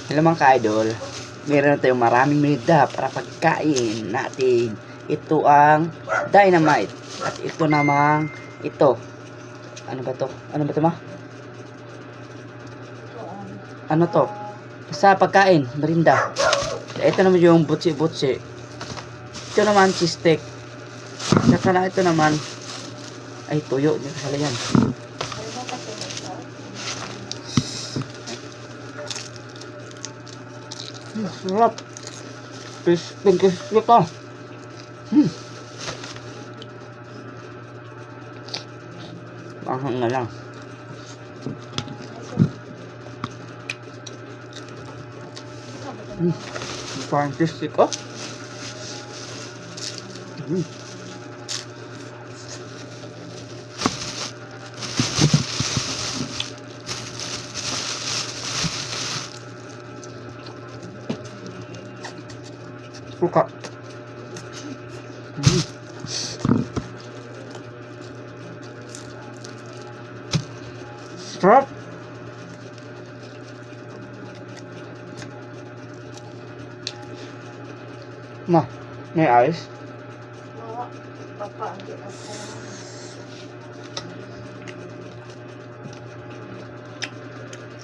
Hello mga ka-idol, meron na tayong maraming merienda para pagkain natin. Ito ang dynamite. At ito namang ito. Ano ba to? Ano ba to ma? Ano to? Sa pagkain, merienda. Ito naman yung butsi-butsi. Ito naman cheese steak. Saka na ito naman ay tuyo. Hindi kasala yan. Sarap. Crispy ka. Mahang na lang. Parang crispy ka. Suka. Sarap. Ma, may ice? Papa, hindi ako.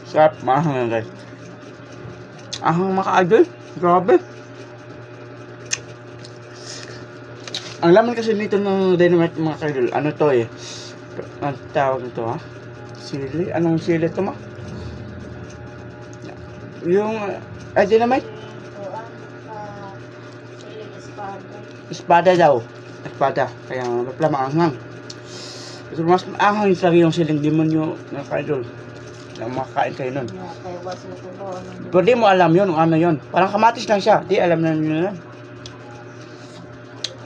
Sarap. Mahang yan guys. Ahang maka-idol. Grabe. Ang laman kasi nito ng dynamite mga ka-idol, ano to eh? Ang tawag nito ha? Sili? Anong sili to ma? Yung dynamite? Espada daw. Espada. Kaya mapla maanghang. Pero mas maanghang yung lagi yung siling demonyo mga ka-idol. Na makakain kayo nun. Pero di mo alam yun, ano yun. Parang kamatis lang siya. Di alam na nyo yun.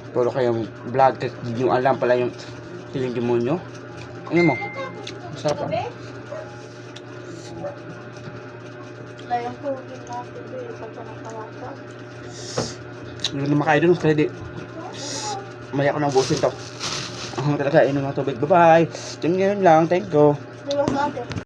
Puro kayong vlog, hindi nyo alam pala yung siling demonyo. Ano mo? Masarap ah. Layang tubig natin din, pagka nakawata. Hindi na makaidol, kaya di. Maya ko nang busin to. Ang talaga, inom ng tubig. Bye-bye. Tingnan lang, thank you. Diba sa atin?